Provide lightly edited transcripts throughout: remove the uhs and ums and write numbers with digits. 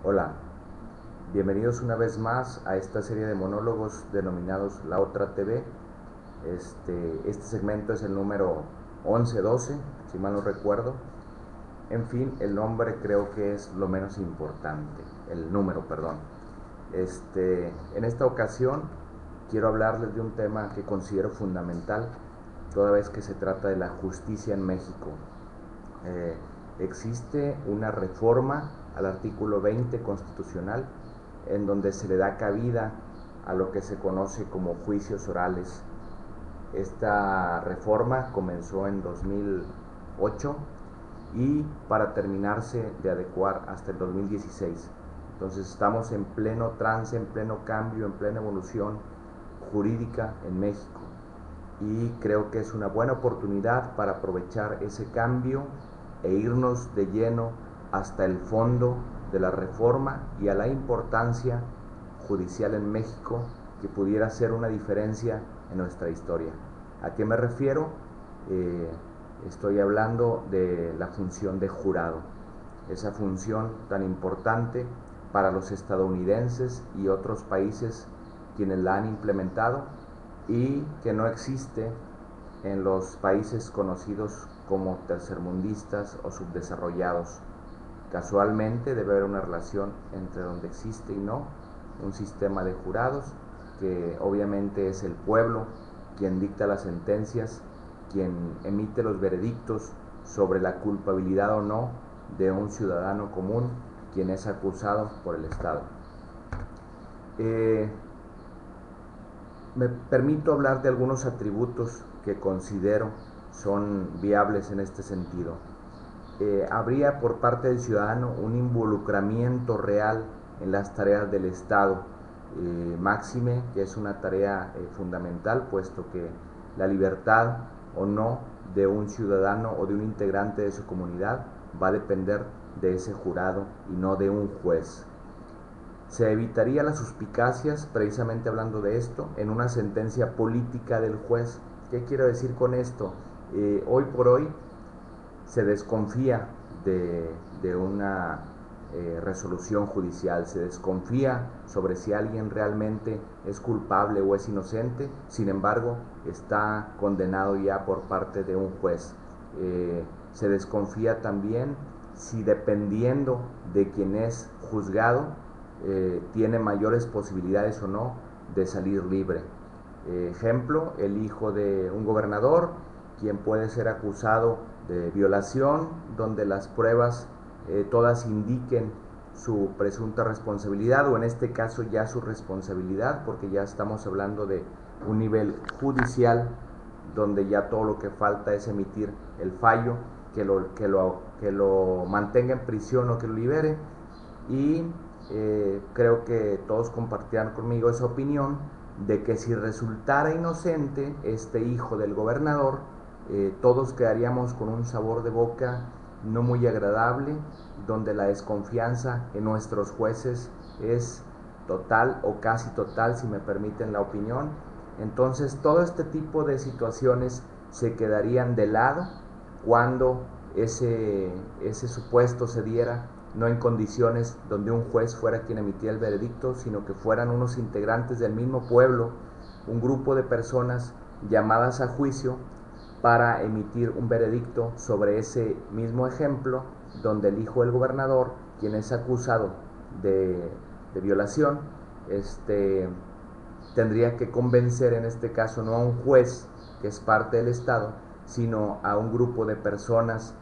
Hola, bienvenidos una vez más a esta serie de monólogos denominados La Otra TV. Este segmento es el número 11-12, si mal no recuerdo. En fin, el nombre creo que es lo menos importante, el número, perdón. En esta ocasión quiero hablarles de un tema que considero fundamental, toda vez que se trata de la justicia en México. Eh, Existe una reforma al artículo 20 constitucional en donde se le da cabida a lo que se conoce como juicios orales. Esta reforma comenzó en 2008 y para terminarse de adecuar hasta el 2016. Entonces estamos en pleno trance, en pleno cambio, en plena evolución jurídica en México, y creo que es una buena oportunidad para aprovechar ese cambio e irnos de lleno hasta el fondo de la reforma y a la importancia judicial en México que pudiera ser una diferencia en nuestra historia. ¿A qué me refiero? Estoy hablando de la función de jurado, esa función tan importante para los estadounidenses y otros países quienes la han implementado y que no existe en los países conocidos como tercermundistas o subdesarrollados. Casualmente debe haber una relación entre donde existe y no un sistema de jurados, que obviamente es el pueblo quien dicta las sentencias, quien emite los veredictos sobre la culpabilidad o no de un ciudadano común quien es acusado por el Estado. Me permito hablar de algunos atributos que considero son viables en este sentido. Habría por parte del ciudadano un involucramiento real en las tareas del Estado, máxime que es una tarea fundamental, puesto que la libertad o no de un ciudadano o de un integrante de su comunidad va a depender de ese jurado y no de un juez. Se evitaría las suspicacias, precisamente hablando de esto, en una sentencia política del juez. ¿Qué quiero decir con esto? Hoy por hoy se desconfía de una resolución judicial, se desconfía sobre si alguien realmente es culpable o es inocente, sin embargo está condenado ya por parte de un juez. Se desconfía también si, dependiendo de quien es juzgado, tiene mayores posibilidades o no de salir libre. Ejemplo, el hijo de un gobernador, quien puede ser acusado de violación, donde las pruebas todas indiquen su presunta responsabilidad, o en este caso ya su responsabilidad, porque ya estamos hablando de un nivel judicial donde ya todo lo que falta es emitir el fallo que lo mantenga en prisión o que lo libere. Y creo que todos compartirán conmigo esa opinión de que si resultara inocente este hijo del gobernador, todos quedaríamos con un sabor de boca no muy agradable, donde la desconfianza en nuestros jueces es total o casi total, si me permiten la opinión. Entonces todo este tipo de situaciones se quedarían de lado cuando ese supuesto se diera, no en condiciones donde un juez fuera quien emitía el veredicto, sino que fueran unos integrantes del mismo pueblo, un grupo de personas llamadas a juicio para emitir un veredicto sobre ese mismo ejemplo, donde el hijo del gobernador, quien es acusado de violación, tendría que convencer en este caso no a un juez que es parte del Estado, sino a un grupo de personas,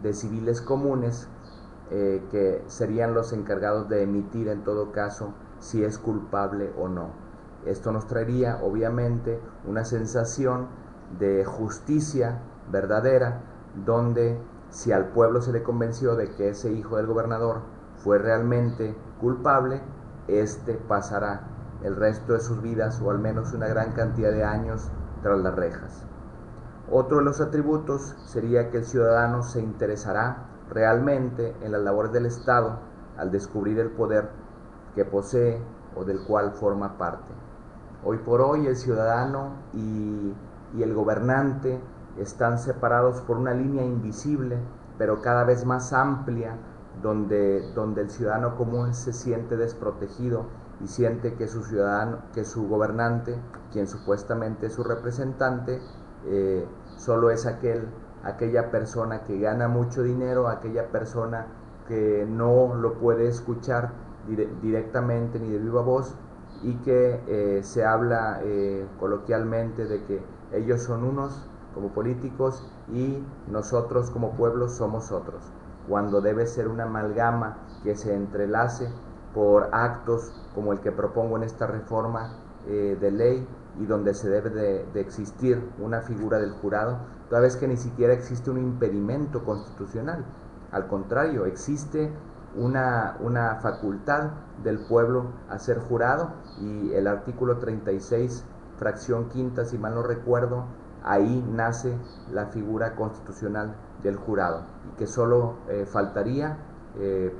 de civiles comunes, que serían los encargados de emitir en todo caso si es culpable o no. Esto nos traería obviamente una sensación de justicia verdadera, donde si al pueblo se le convenció de que ese hijo del gobernador fue realmente culpable, este pasará el resto de sus vidas, o al menos una gran cantidad de años, tras las rejas. Otro de los atributos sería que el ciudadano se interesará realmente en las labores del Estado al descubrir el poder que posee o del cual forma parte. Hoy por hoy el ciudadano y el gobernante están separados por una línea invisible, pero cada vez más amplia, donde el ciudadano común se siente desprotegido y siente que que su gobernante, quien supuestamente es su representante, solo es aquella persona que gana mucho dinero, aquella persona que no lo puede escuchar directamente ni de viva voz, y que se habla coloquialmente de que ellos son unos como políticos y nosotros como pueblo somos otros, cuando debe ser una amalgama que se entrelace por actos como el que propongo en esta reforma de ley, y donde se debe de existir una figura del jurado, toda vez que ni siquiera existe un impedimento constitucional. Al contrario, existe una facultad del pueblo a ser jurado, y el artículo 36, fracción quinta, si mal no recuerdo, ahí nace la figura constitucional del jurado, y que solo faltaría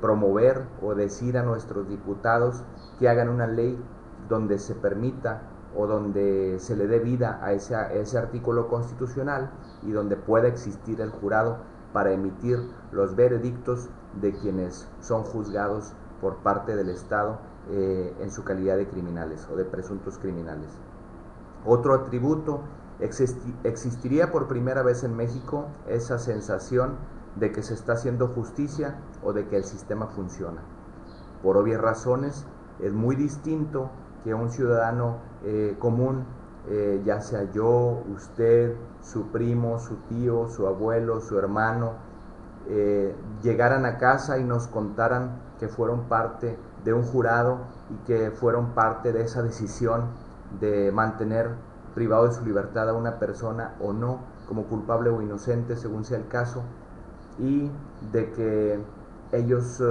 promover o decir a nuestros diputados que hagan una ley donde se permita o donde se le dé vida a ese artículo constitucional, y donde pueda existir el jurado para emitir los veredictos de quienes son juzgados por parte del Estado en su calidad de criminales o de presuntos criminales. Otro atributo: existiría por primera vez en México esa sensación de que se está haciendo justicia o de que el sistema funciona. Por obvias razones, es muy distinto que un ciudadano común, ya sea yo, usted, su primo, su tío, su abuelo, su hermano, llegaran a casa y nos contaran que fueron parte de un jurado y que fueron parte de esa decisión de mantener privado de su libertad a una persona o no, como culpable o inocente según sea el caso, y de que ellos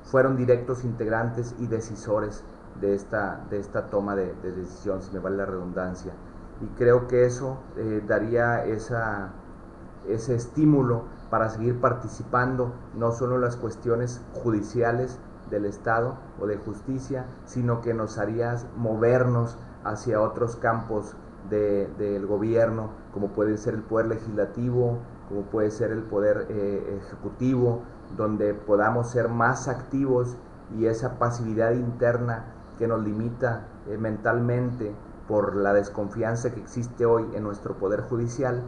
fueron directos integrantes y decisores de esta toma de decisión, si me vale la redundancia. Y creo que eso daría ese estímulo para seguir participando, no solo en las cuestiones judiciales del Estado o de justicia, sino que nos haría movernos hacia otros campos del gobierno, como puede ser el poder legislativo, como puede ser el poder ejecutivo, donde podamos ser más activos, y esa pasividad interna que nos limita mentalmente por la desconfianza que existe hoy en nuestro poder judicial,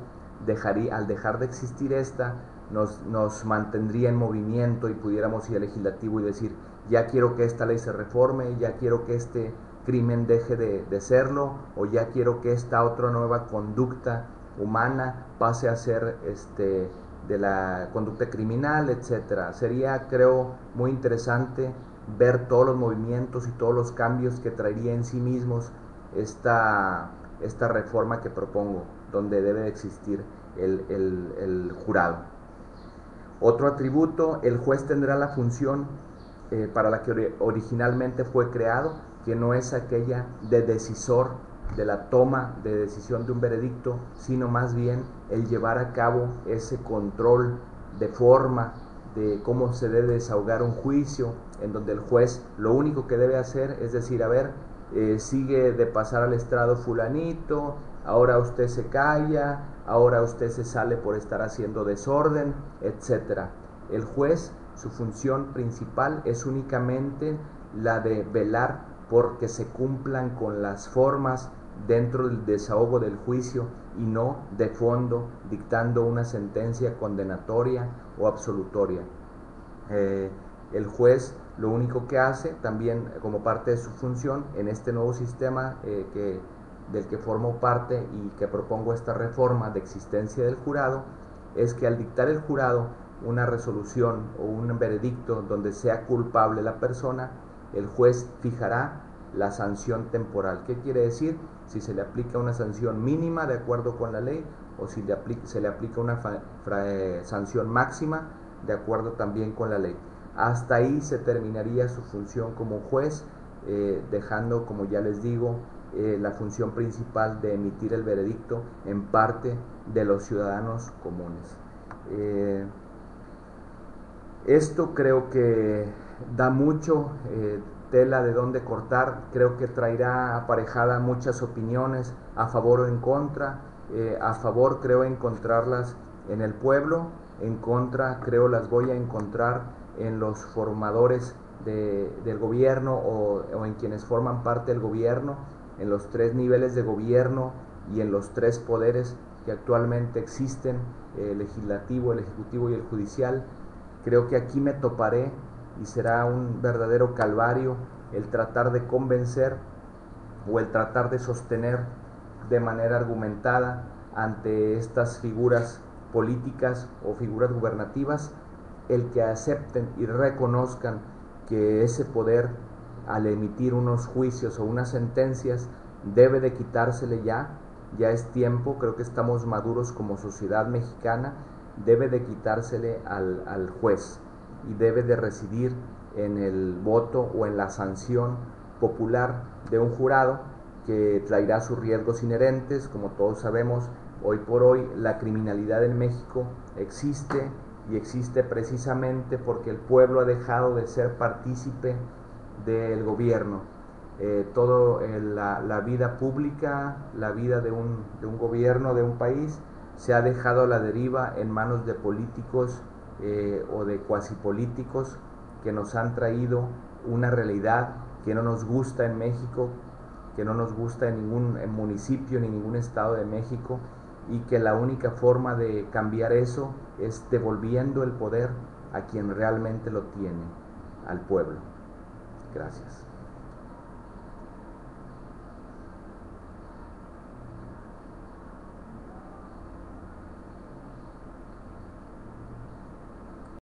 al dejar de existir esta, nos mantendría en movimiento, y pudiéramos ir al legislativo y decir: ya quiero que esta ley se reforme, ya quiero que este crimen deje de serlo, o ya quiero que esta otra nueva conducta humana pase a ser de la conducta criminal, etcétera. Sería, creo, muy interesante ver todos los movimientos y todos los cambios que traería en sí mismos esta reforma que propongo, donde debe existir el jurado. Otro atributo: el juez tendrá la función para la que originalmente fue creado, que no es aquella de decisor de la toma de decisión de un veredicto, sino más bien el llevar a cabo ese control de forma de cómo se debe desahogar un juicio, en donde el juez lo único que debe hacer es decir: a ver, sigue de pasar al estrado fulanito, ahora usted se calla, ahora usted se sale por estar haciendo desorden, etcétera. El juez, su función principal es únicamente la de velar porque se cumplan con las formas dentro del desahogo del juicio, y no de fondo dictando una sentencia condenatoria o absolutoria. El juez lo único que hace, también como parte de su función en este nuevo sistema del que formo parte y que propongo esta reforma de existencia del jurado, es que al dictar el jurado una resolución o un veredicto donde sea culpable la persona, el juez fijará la sanción temporal. ¿Qué quiere decir? Si se le aplica una sanción mínima de acuerdo con la ley, o si se le aplica una sanción máxima de acuerdo también con la ley. Hasta ahí se terminaría su función como juez, dejando, como ya les digo, la función principal de emitir el veredicto en parte de los ciudadanos comunes. Esto creo que da mucho tela de dónde cortar. Creo que traerá aparejada muchas opiniones a favor o en contra. A favor creo encontrarlas en el pueblo, en contra creo las voy a encontrar en los formadores del gobierno o en quienes forman parte del gobierno, en los 3 niveles de gobierno y en los 3 poderes que actualmente existen, el legislativo, el ejecutivo y el judicial. Creo que aquí me toparé y será un verdadero calvario el tratar de convencer o el tratar de sostener de manera argumentada ante estas figuras políticas o figuras gubernativas el que acepten y reconozcan que ese poder, al emitir unos juicios o unas sentencias, debe de quitársele ya es tiempo. Creo que estamos maduros como sociedad mexicana, debe de quitársele al juez y debe de residir en el voto o en la sanción popular de un jurado que traerá sus riesgos inherentes. Como todos sabemos, hoy por hoy la criminalidad en México existe, y existe precisamente porque el pueblo ha dejado de ser partícipe del gobierno. Toda la vida pública, la vida de un gobierno, de un país, se ha dejado a la deriva en manos de políticos o de cuasi políticos que nos han traído una realidad que no nos gusta en México, que no nos gusta en ningún municipio ni en ningún estado de México, y que la única forma de cambiar eso es devolviendo el poder a quien realmente lo tiene, al pueblo. Gracias.